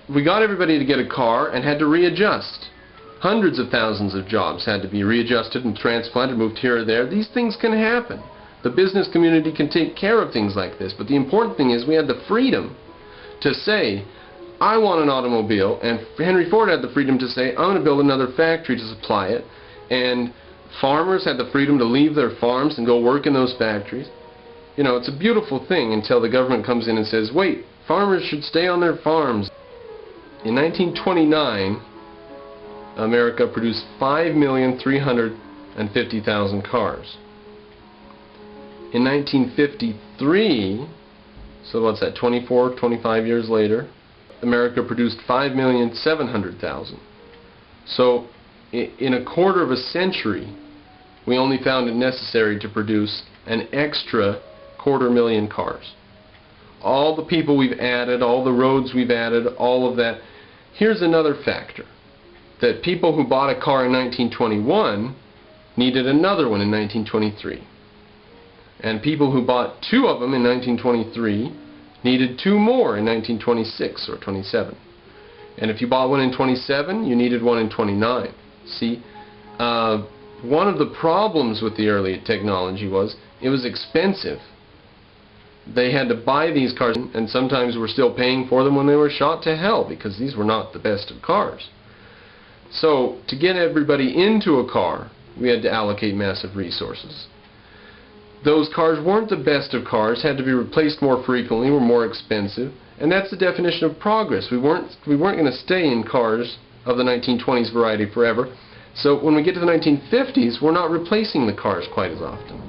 we got everybody to get a car and had to readjust. Hundreds of thousands of jobs had to be readjusted and transplanted, moved here or there. These things can happen. The business community can take care of things like this, but the important thing is we had the freedom to say, I want an automobile, and Henry Ford had the freedom to say, I'm going to build another factory to supply it, and farmers had the freedom to leave their farms and go work in those factories. You know, it's a beautiful thing until the government comes in and says, wait, farmers should stay on their farms. In 1929, America produced 5,350,000 cars. In 1953, so what's that, 25 years later, America produced 5,700,000. So in a quarter of a century, we only found it necessary to produce an extra 250,000 cars. All the people we've added, all the roads we've added, all of that. Here's another factor, that people who bought a car in 1921 needed another one in 1923. And people who bought 2 of them in 1923 needed 2 more in 1926 or 27. And if you bought one in 27, you needed one in 29. See, one of the problems with the early technology was it was expensive. They had to buy these cars, and sometimes were still paying for them when they were shot to hell, because these were not the best of cars. So to get everybody into a car, we had to allocate massive resources. Those cars weren't the best of cars, had to be replaced more frequently, were more expensive, and that's the definition of progress. We weren't going to stay in cars of the 1920s variety forever. So when we get to the 1950s, we're not replacing the cars quite as often.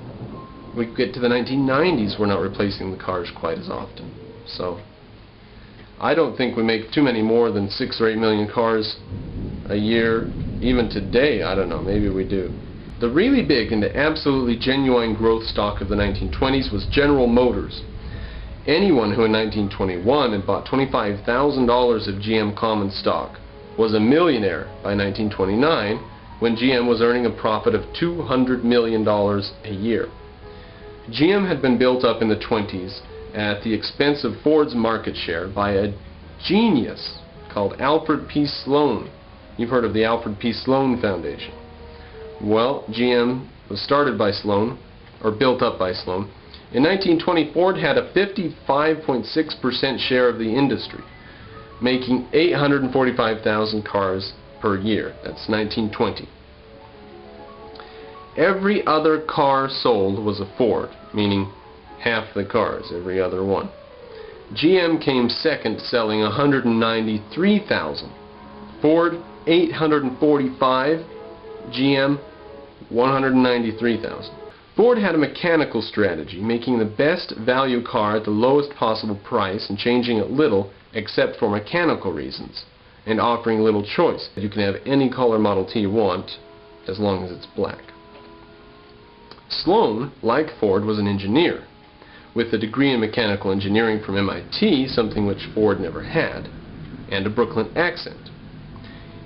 We get to the 1990s, we're not replacing the cars quite as often. So I don't think we make too many more than 6 or 8 million cars a year. Even today, I don't know, maybe we do. The really big and absolutely genuine growth stock of the 1920s was General Motors. Anyone who in 1921 had bought $25,000 of GM common stock was a millionaire by 1929, when GM was earning a profit of $200 million a year. GM had been built up in the 20s at the expense of Ford's market share by a genius called Alfred P. Sloan. You've heard of the Alfred P. Sloan Foundation. Well, GM was started by Sloan, or built up by Sloan. In 1920, Ford had a 55.6% share of the industry, making 845,000 cars per year. That's 1920. Every other car sold was a Ford, meaning half the cars, every other one. GM came second, selling 193,000. Ford, 845. GM, 193,000. Ford had a mechanical strategy, making the best value car at the lowest possible price and changing it little except for mechanical reasons, and offering little choice. You can have any color Model T you want as long as it's black. Sloan, like Ford, was an engineer with a degree in mechanical engineering from MIT, something which Ford never had, and a Brooklyn accent.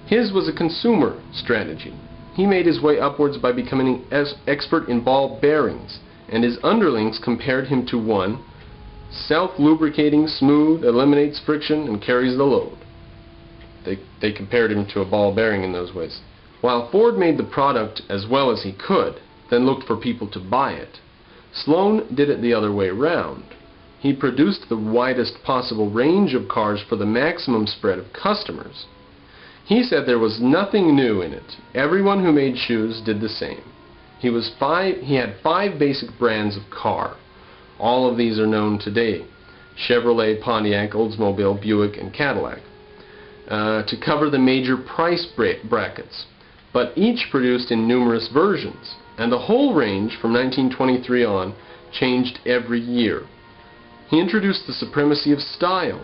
His was a consumer strategy. He made his way upwards by becoming an expert in ball bearings, and his underlings compared him to one, self-lubricating, smooth, eliminates friction, and carries the load. They compared him to a ball bearing in those ways. While Ford made the product as well as he could, then looked for people to buy it, Sloan did it the other way around. He produced the widest possible range of cars for the maximum spread of customers. He said there was nothing new in it. Everyone who made shoes did the same. He had 5 basic brands of car. All of these are known today: Chevrolet, Pontiac, Oldsmobile, Buick, and Cadillac, to cover the major price brackets, but each produced in numerous versions, and the whole range from 1923 on changed every year. He introduced the supremacy of style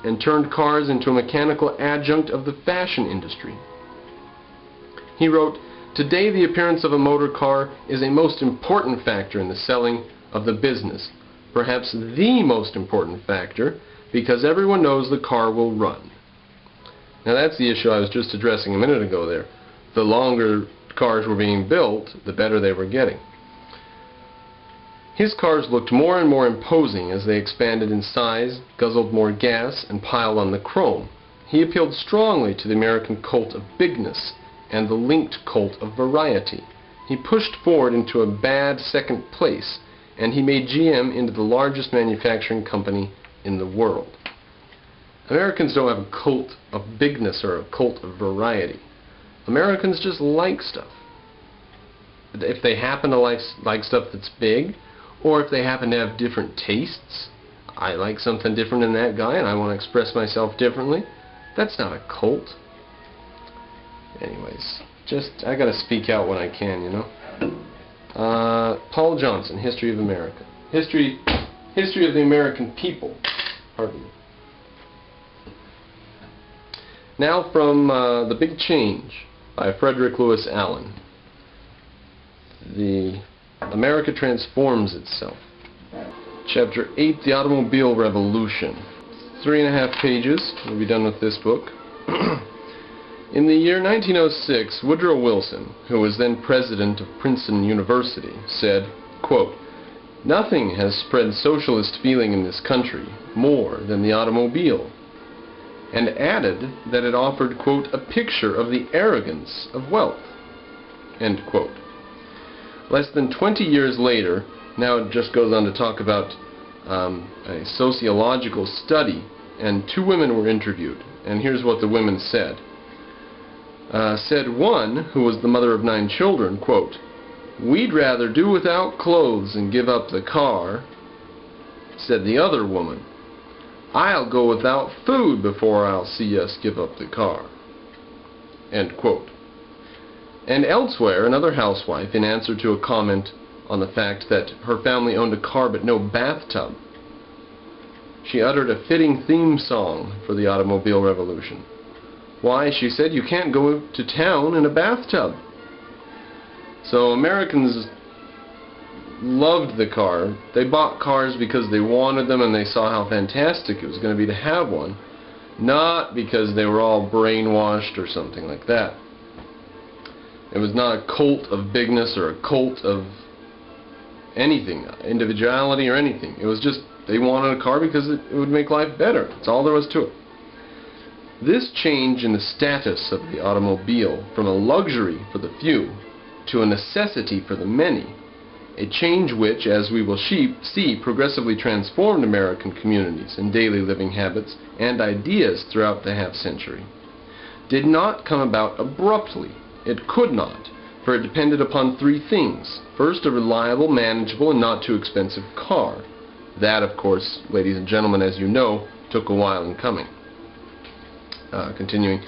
and turned cars into a mechanical adjunct of the fashion industry. He wrote, "Today the appearance of a motor car is a most important factor in the selling of the business, perhaps the most important factor, because everyone knows the car will run." Now that's the issue I was just addressing a minute ago there. The longer cars were being built, the better they were getting. His cars looked more and more imposing as they expanded in size, guzzled more gas, and piled on the chrome. He appealed strongly to the American cult of bigness and the linked cult of variety. He pushed Ford into a bad second place, and he made GM into the largest manufacturing company in the world. Americans don't have a cult of bigness or a cult of variety. Americans just like stuff. If they happen to like stuff that's big, or if they happen to have different tastes, I like something different than that guy and I want to express myself differently, that's not a cult. Anyways, I gotta speak out when I can, you know. Paul Johnson, History of America. History of the American people. Pardon me. Now from The Big Change by Frederick Lewis Allen. The America Transforms Itself. Chapter 8, The Automobile Revolution. 3.5 pages. We'll be done with this book. In the year 1906, Woodrow Wilson, who was then president of Princeton University, said, quote, "Nothing has spread socialist feeling in this country more than the automobile," and added that it offered, quote, "a picture of the arrogance of wealth," end quote. Less than 20 years later, now it just goes on to talk about a sociological study, and 2 women were interviewed, and here's what the women said. Said one, who was the mother of 9 children, quote, "We'd rather do without clothes and give up the car." Said the other woman, "I'll go without food before I'll see us give up the car." End quote. And elsewhere, another housewife, in answer to a comment on the fact that her family owned a car but no bathtub, she uttered a fitting theme song for the automobile revolution. Why, she said, you can't go to town in a bathtub. So Americans loved the car. They bought cars because they wanted them and they saw how fantastic it was going to be to have one, not because they were all brainwashed or something like that. It was not a cult of bigness or a cult of anything, individuality or anything. It was just they wanted a car because it would make life better. That's all there was to it. This change in the status of the automobile from a luxury for the few to a necessity for the many, a change which, as we will see, progressively transformed American communities and daily living habits and ideas throughout the half-century, did not come about abruptly. It could not, for it depended upon 3 things. First, a reliable, manageable, and not too expensive car. That, of course, ladies and gentlemen, as you know, took a while in coming. Continuing.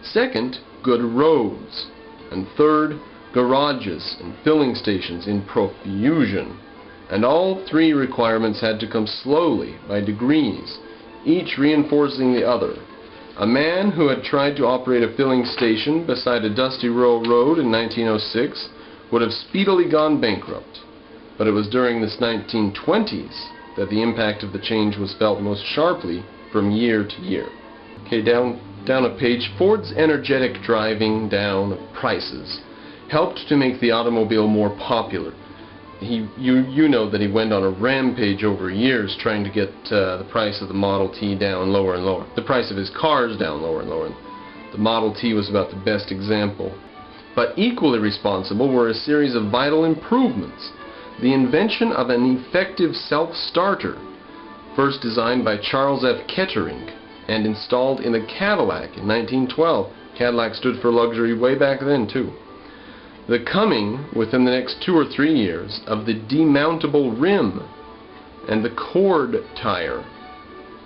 Second, good roads. And third, garages and filling stations in profusion. And all 3 requirements had to come slowly, by degrees, each reinforcing the other. A man who had tried to operate a filling station beside a dusty rural road in 1906 would have speedily gone bankrupt. But it was during this 1920s that the impact of the change was felt most sharply from year to year. Okay, down a page. Ford's energetic driving down of prices helped to make the automobile more popular. You know that he went on a rampage over years trying to get the price of the Model T down lower and lower. The price of his cars down lower and lower. The Model T was about the best example. But equally responsible were a series of vital improvements. The invention of an effective self-starter, first designed by Charles F. Kettering and installed in a Cadillac in 1912. Cadillac stood for luxury way back then, too. The coming, within the next 2 or 3 years, of the demountable rim and the cord tire,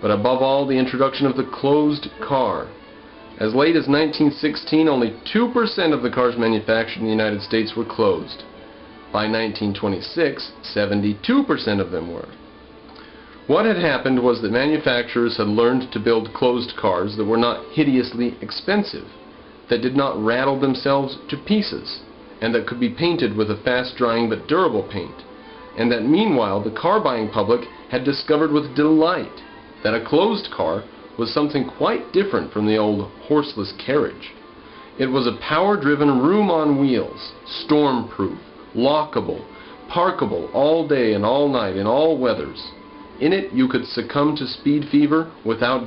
but above all the introduction of the closed car. As late as 1916, only 2% of the cars manufactured in the United States were closed. By 1926, 72% of them were. What had happened was that manufacturers had learned to build closed cars that were not hideously expensive, that did not rattle themselves to pieces, and that could be painted with a fast-drying but durable paint, and that meanwhile the car-buying public had discovered with delight that a closed car was something quite different from the old horseless carriage. It was a power-driven room on wheels, storm-proof, lockable, parkable all day and all night in all weathers. In it you could succumb to speed fever without being